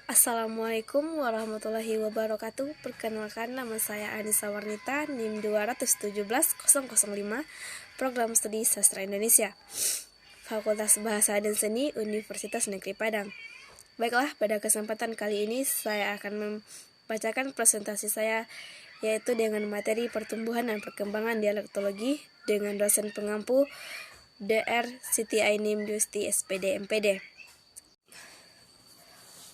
Assalamualaikum warahmatullahi wabarakatuh. Perkenalkan, nama saya Anissa Warnita, NIM 217.005, Program Studi Sastra Indonesia, Fakultas Bahasa dan Seni, Universitas Negeri Padang. Baiklah, pada kesempatan kali ini saya akan membacakan presentasi saya, yaitu dengan materi pertumbuhan dan perkembangan dialektologi dengan dosen pengampu Dr. Siti Ainim Yusti SPD MPD.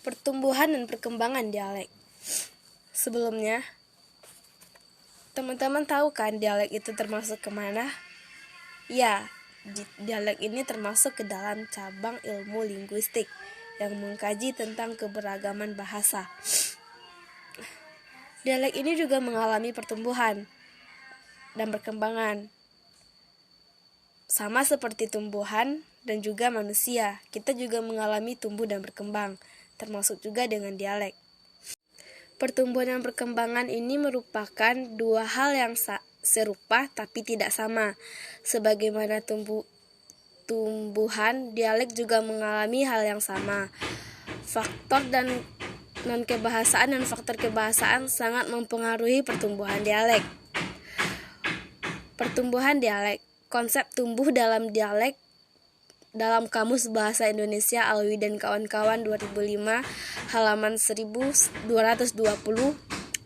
Pertumbuhan dan perkembangan dialek. Sebelumnya, teman-teman tahu kan dialek itu termasuk kemana? Ya, dialek ini termasuk ke dalam cabang ilmu linguistik yang mengkaji tentang keberagaman bahasa. Dialek ini juga mengalami pertumbuhan dan perkembangan. Sama seperti tumbuhan dan juga manusia, kita juga mengalami tumbuh dan berkembang, termasuk juga dengan dialek. Pertumbuhan dan perkembangan ini merupakan dua hal yang serupa tapi tidak sama. Sebagaimana tumbuhan, dialek juga mengalami hal yang sama. Faktor dan non-kebahasaan dan faktor kebahasaan sangat mempengaruhi pertumbuhan dialek. Pertumbuhan dialek. Konsep tumbuh dalam dialek dalam Kamus Bahasa Indonesia Alwi dan kawan-kawan 2005 halaman 1220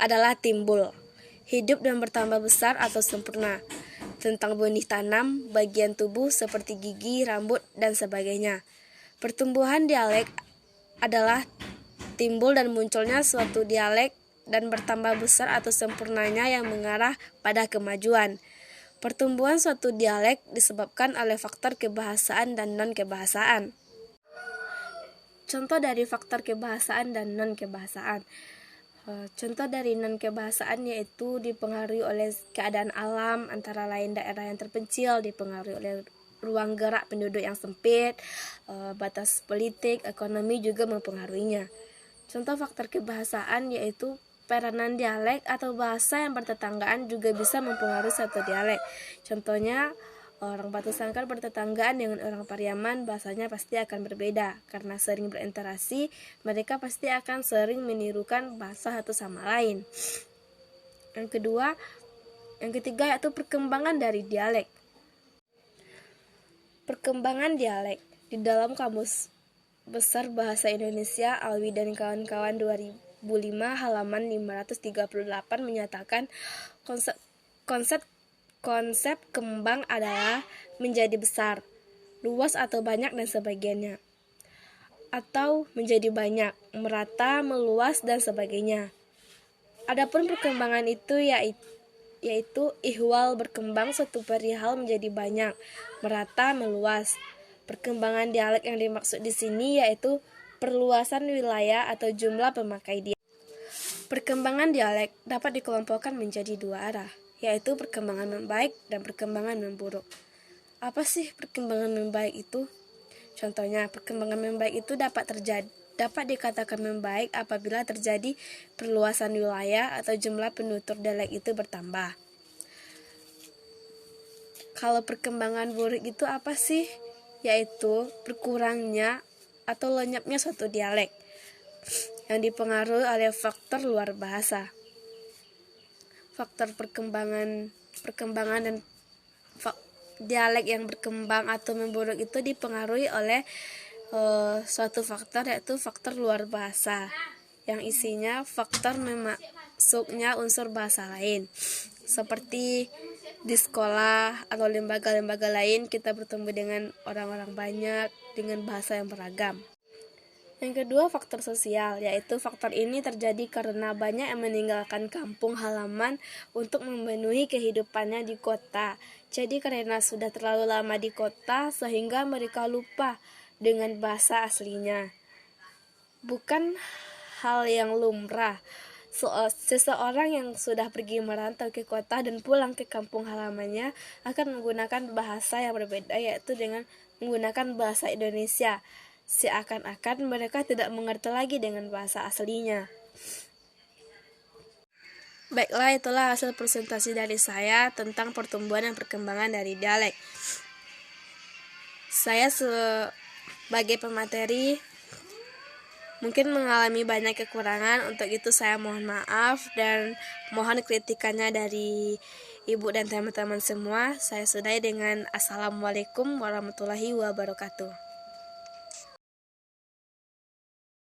adalah timbul, hidup dan bertambah besar atau sempurna, tentang benih tanam, bagian tubuh seperti gigi, rambut, dan sebagainya. Pertumbuhan dialek adalah timbul dan munculnya suatu dialek dan bertambah besar atau sempurnanya yang mengarah pada kemajuan. Pertumbuhan suatu dialek disebabkan oleh faktor kebahasaan dan non-kebahasaan. Contoh dari faktor kebahasaan dan non-kebahasaan. Contoh dari non-kebahasaan yaitu dipengaruhi oleh keadaan alam, antara lain daerah yang terpencil, dipengaruhi oleh ruang gerak penduduk yang sempit, batas politik, ekonomi juga mempengaruhinya. Contoh faktor kebahasaan yaitu peranan dialek atau bahasa yang bertetanggaan juga bisa mempengaruhi satu dialek. Contohnya, orang Batu Sangkar bertetanggaan dengan orang Pariaman, bahasanya pasti akan berbeda. Karena sering berinteraksi, mereka pasti akan sering menirukan bahasa satu sama lain. Yang ketiga yaitu perkembangan dari dialek. Perkembangan dialek di dalam Kamus Besar Bahasa Indonesia Alwi dan kawan-kawan 2005 halaman 538 menyatakan konsep kembang adalah menjadi besar, luas atau banyak dan sebagainya, atau menjadi banyak, merata, meluas dan sebagainya. Adapun perkembangan itu yaitu ihwal berkembang suatu perihal menjadi banyak, merata, meluas. Perkembangan dialek yang dimaksud di sini yaitu perluasan wilayah atau jumlah pemakai dialek. Perkembangan dialek dapat dikelompokkan menjadi dua arah, yaitu perkembangan membaik dan perkembangan memburuk. Apa sih perkembangan membaik itu? Contohnya, perkembangan membaik itu dapat dikatakan membaik apabila terjadi perluasan wilayah atau jumlah penutur dialek itu bertambah. Kalau perkembangan buruk itu apa sih? Yaitu berkurangnya atau lenyapnya suatu dialek yang dipengaruhi oleh faktor luar bahasa. Faktor perkembangan dan dialek yang berkembang atau memburuk itu dipengaruhi oleh suatu faktor, yaitu faktor luar bahasa yang isinya faktor memasuknya unsur bahasa lain. Seperti di sekolah atau lembaga-lembaga lain kita bertemu dengan orang-orang banyak dengan bahasa yang beragam. Yang kedua, faktor sosial, yaitu faktor ini terjadi karena banyak yang meninggalkan kampung halaman untuk memenuhi kehidupannya di kota. Jadi karena sudah terlalu lama di kota sehingga mereka lupa dengan bahasa aslinya. Bukan hal yang lumrah. Seseorang yang sudah pergi merantau ke kota dan pulang ke kampung halamannya akan menggunakan bahasa yang berbeda, yaitu dengan menggunakan bahasa Indonesia. Seakan-akan mereka tidak mengerti lagi dengan bahasa aslinya. Baiklah, itulah hasil presentasi dari saya tentang pertumbuhan dan perkembangan dari dialek. Saya sebagai pemateri mungkin mengalami banyak kekurangan. Untuk itu saya mohon maaf dan mohon kritikannya dari Ibu dan teman-teman semua. Saya sudahi dengan Assalamualaikum warahmatullahi wabarakatuh.